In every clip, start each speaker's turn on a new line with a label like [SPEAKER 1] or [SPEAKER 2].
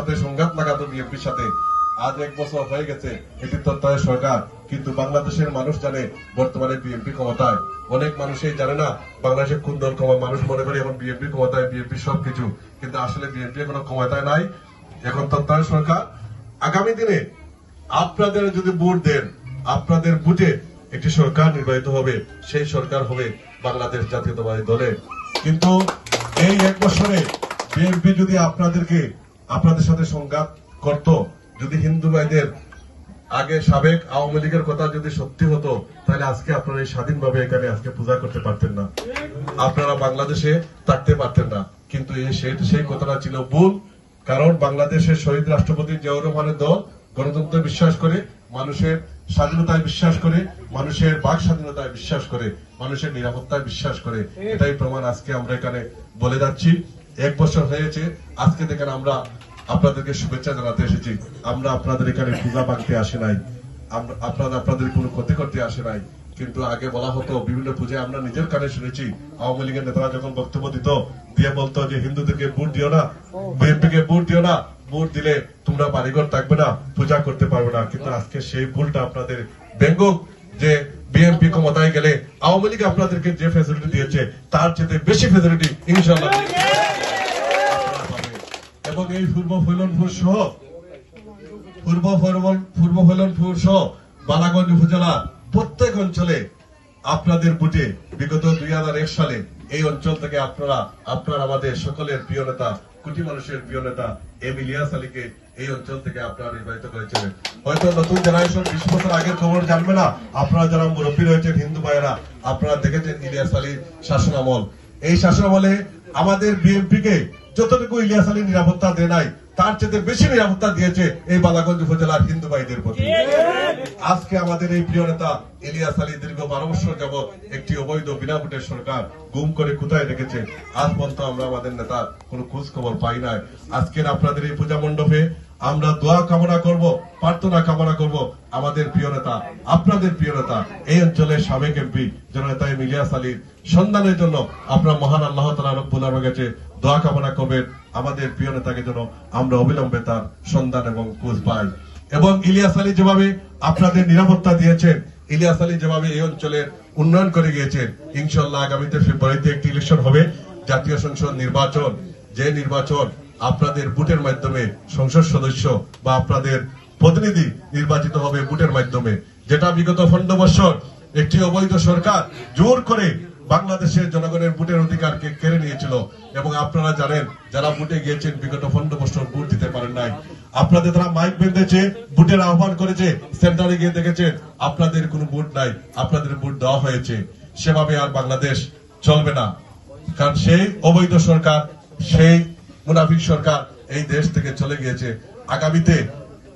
[SPEAKER 1] সাথে সংঘাত লাগাতো বিএনপির সাথে। আজ 1 বছর হয়ে গেছে এটি তত্ত্বাবধায়ক সরকার, কিন্তু বাংলাদেশের মানুষ জানে বর্তমানে বিএনপি ক্ষমতায়। অনেক মানুষই জানে না বাংলাদেশের কোন দল ক্ষমতা। মানুষ মনে করে এখন বিএনপি ক্ষমতায়, বিএনপি সবকিছু, কিন্তু আসলে বিএনপি কোনো ক্ষমতায় নাই। এখন তত্ত্বাবধায়ক সরকার। আগামী দিনে আপনাদের যদি ভোট দেন, আপনাদের ভোটে একটি সরকার নির্বাচিত হবে, সেই সরকার হবে বাংলাদেশ জাতীয়তাবাদী দলের। কিন্তু এই 1 বছরে বিএনপি যদি আপনাদের সাথে সংঘাত করত, যদি হিন্দু ভাইদের আগে সাবেক আওয়ামী লীগের কথা যদি সত্যি হতো, তাহলে আজকে আপনারা এই স্বাধীনভাবে এখানে আজকে পূজা করতে পারতেন না, আপনারা বাংলাদেশে থাকতে পারতেন না। কিন্তু সেই কথাটা ছিল ভুল। কারণ বাংলাদেশের শহীদ রাষ্ট্রপতি জিয়াউর রহমানের দল গণতন্ত্রে বিশ্বাস করে, মানুষের স্বাধীনতায় বিশ্বাস করে, মানুষের বাক স্বাধীনতায় বিশ্বাস করে, মানুষের নিরাপত্তায় বিশ্বাস করে। এটাই প্রমাণ আজকে আমরা এখানে বলে যাচ্ছি। 1 বছর হয়েছে, আজকে দেখেন আমরা আপনাদেরকে শুভেচ্ছা জানাতে এসেছি। আমরা আপনাদের এখানে পূজা ভাঙতে আসে নাই, আপনাদের কোনো ক্ষতি করতে আসে নাই। কিন্তু আগে বলা হতো বিভিন্ন পূজায়, আমরা নিজের কানে শুনেছি আওয়ামী লীগের নেতারা যখন বক্তব্য দিত, দিয়ে বলতো যে হিন্দুদেরকে ভোট দিও না, বিএনপিকে ভোট দিও না, ভোট দিলে তোমরা বাড়িঘর থাকবে না, পূজা করতে পারবে না। কিন্তু আজকে সেই ভুলটা আপনাদের ব্যঙ্গক যে বিএনপি ক্ষমতায় গেলে আওয়ামী লীগ আপনাদেরকে যে ফ্যাসিলিটি দিয়েছে তার চেয়ে বেশি ফ্যাসিলিটি ইনশাআল্লাহ। এবং এই পূর্ব ফৈলনপুর সহ বালাগঞ্জ উপজেলা প্রত্যেক অঞ্চলে আপনাদের ভোটে বিগত 2001 সালে এই অঞ্চল থেকে আপনারা আমাদের সকলের প্রিয় নেতা, কোটি মানুষের প্রিয় নেতা এম ইলিয়াস আলীকে এই অঞ্চল থেকে আপনারা নির্বাচিত করেছিলেন। হয়তো নতুন জেনারেশন 20 বছর আগের খবর জানবে না। আপনারা যারা মুরব্বী রয়েছেন হিন্দু ভাইয়েরা, আপনারা দেখেছেন ইলিয়াস আলীর শাসন আমল। এই শাসন আমলে আমাদের বিএনপি কে যতটুকু ইলিয়াস আলী নিরাপত্তা দেয় নাই, তার চেয়ে বেশি নিরাপত্তা দিয়েছে এই বালাগঞ্জ উপজেলার হিন্দু ভাইদের প্রতি। আজকে আমাদের এই প্রিয় নেতা ইলিয়াস আলী দীর্ঘ 12 বছর যাবৎ একটি অবৈধ বিনা ভোটের সরকার গুম করে কোথায় রেখেছে, আজ পর্যন্ত আমরা আমাদের নেতার কোনো খোঁজ খবর পাই নাই। আজকের আপনাদের এই পূজা মণ্ডপে আমরা দোয়া কামনা করব, প্রার্থনা কামনা করব আমাদের প্রিয় নেতা, আপনাদের প্রিয় নেতা, এই অঞ্চলের সাবেক এমপি জননেতা ইলিয়াস আলীর সন্ধানের জন্য আপনারা মহান আল্লাহ তাআলা রব্বুল আলামিনের কাছে দোয়া কামনা করবেন আমাদের প্রিয় নেতাকে যেন আমরা অবিলম্বে তার সন্ধান এবং খোঁজ পাই। এবং ইলিয়াস আলী যেভাবে আপনাদের নিরাপত্তা দিয়েছেন, ইলিয়াস আলী যেভাবে এই অঞ্চলের উন্নয়ন করে গিয়েছেন, ইনশাআল্লাহ আগামীতে ফেব্রুয়ারিতে একটি ইলেকশন হবে, জাতীয় সংসদ নির্বাচন। যে নির্বাচন আপনাদের ভোটের মাধ্যমে সংসদ সদস্য বা আপনাদের প্রতিনিধি নির্বাচিত হবে ভোটের মাধ্যমে, যেটা বিগত 15 বছর একটি অবৈধ সরকার জোর করে বাংলাদেশের জনগণের ভোটের অধিকারকে কেড়ে নিয়েছিল। এবং আপনারা জানেন, যারা ভোটে গিয়েছেন বিগত 15 বছর ভোট দিতে পারেন নাই, আপনাদের তারা মাইক বেঁধেছে, ভোটের আহ্বান করেছে, সেন্টারে গিয়ে দেখেছেন আপনাদের কোনো ভোট নাই, আপনাদের ভোট দেওয়া হয়েছে। সেভাবে আর বাংলাদেশ চলবে না, কারণ সেই অবৈধ সরকার, সেই মুনাফিক সরকার এই দেশ থেকে চলে গিয়েছে। আগামীতে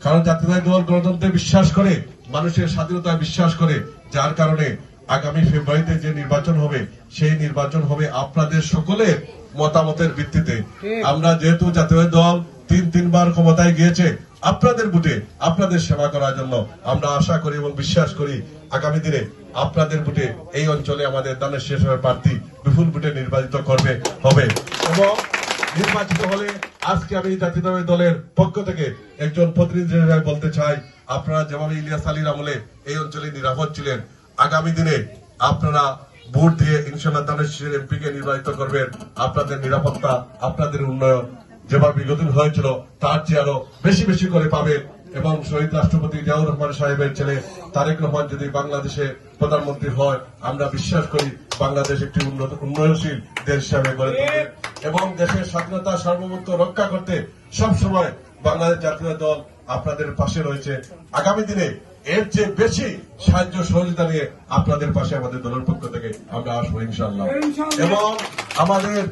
[SPEAKER 1] কারণ জাতীয়তাবাদী দল গণতন্ত্রে বিশ্বাস করে, মানুষের স্বাধীনতায় বিশ্বাস করে, যার কারণে আগামী ফেব্রুয়ারিতে যে নির্বাচন হবে, সেই নির্বাচন হবে আপনাদের সকলের মতামতের ভিত্তিতে। আমরা যেহেতু জাতীয়তাবাদী দল 3বার ক্ষমতায় গিয়েছে, আপনাদের ভোটে আপনাদের সেবা করার জন্য আমরা আশা করি এবং বিশ্বাস করি আগামী দিনে আপনাদের ভোটে এই অঞ্চলে আমাদের দানের শেষ হবে প্রার্থী বিপুল ভোটে নির্বাচিত হবে। এবং নির্বাচিত হলে আজকে আমি জাতীয়তাবাদী দলের পক্ষ থেকে একজন প্রতিনিধি হিসেবে বলতে চাই, আপনারা যেভাবে ইলিয়াস আলীর আমলে এই অঞ্চলে নিরাপদ ছিলেন, আগামী দিনে আপনারা ভোট দিয়ে ইনশাআল্লাহ দানের শেষ এমপি কে নির্বাচিত করবেন। আপনাদের নিরাপত্তা, আপনাদের উন্নয়ন যেভাবে বিগত হয়েছিল তার চেয়ে আরো বেশি বেশি করে পাবেন। এবং শহীদ রাষ্ট্রপতি জিয়াউর রহমান সাহেবের ছেলে তারেক রহমান যদি বাংলাদেশে প্রধানমন্ত্রী হয়, আমরা বিশ্বাস করি বাংলাদেশ একটি উন্নয়নশীল দেশ হিসাবে গড়ে তুলবে। এবং দেশের স্বাধীনতা সার্বভৌমত্ব রক্ষা করতে সবসময় বাংলাদেশ জাতীয় দল আপনাদের পাশে রয়েছে। আগামী দিনে এর চেয়ে বেশি সাহায্য সহযোগিতা নিয়ে আপনাদের পাশে আমাদের দলের পক্ষ থেকে আমরা আসবো ইনশাআল্লাহ। এবং আমাদের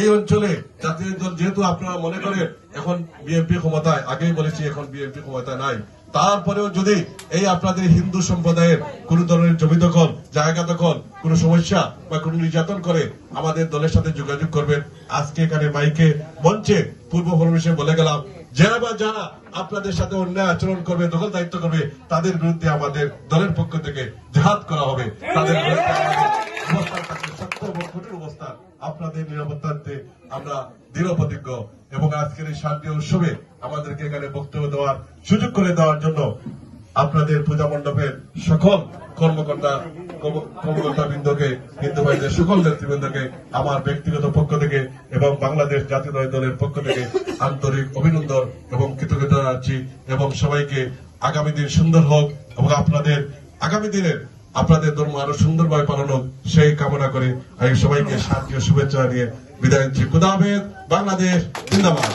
[SPEAKER 1] এই অঞ্চলে জাতীয় দল যেহেতু আপনারা মনে করেন এখন বিএনপি ক্ষমতায়, আগেই বলেছি এখন বিএনপি ক্ষমতায় নাই, তারপরেও যদি এই আপনাদের হিন্দু সম্প্রদায়ের কোন ধরনের জমি দখল, জায়গা দখল, কোন সমস্যা বা কোন নির্যাতন করে, আমাদের দলের সাথে যোগাযোগ করবেন। আজকে এখানে মাইকে মঞ্চে পূর্ব পরিবেশে বলে গেলাম, যারা আপনাদের সাথে অন্যায় আচরণ করবে, দখল দায়িত্ব করবে, তাদের বিরুদ্ধে আমাদের দলের পক্ষ থেকে জেহাদ করা হবে। তাদের বিরুদ্ধে আমাদের অবস্থান থাকবে, সত্য এবং কঠিন অবস্থান। আপনাদের নিরাপত্তাতে আমরা দৃঢ় প্রতিজ্ঞ। এবং আজকের এই শান্তি উৎসবে আমাদেরকে এখানে বক্তব্য দেওয়ার সুযোগ করে দেওয়ার জন্য আপনাদের পূজা মণ্ডপের সকল কর্মকর্তাবৃন্দকে, হিন্দু ভাইদের সকল নেতৃবৃন্দকে আমার ব্যক্তিগত পক্ষ থেকে এবং বাংলাদেশ জাতীয় দলের পক্ষ থেকে আন্তরিক অভিনন্দন এবং কৃতজ্ঞতা জানাচ্ছি। এবং সবাইকে আগামী দিন সুন্দর হোক এবং আপনাদের আগামী দিনের আপনাদের ধর্ম আরো সুন্দরভাবে পালন হোক সেই কামনা করে আমি সবাইকে শান্তি ও শুভেচ্ছা নিয়ে বিদায় দিচ্ছি। খুদা হাফেজ। বাংলাদেশ জিন্দাবাদ।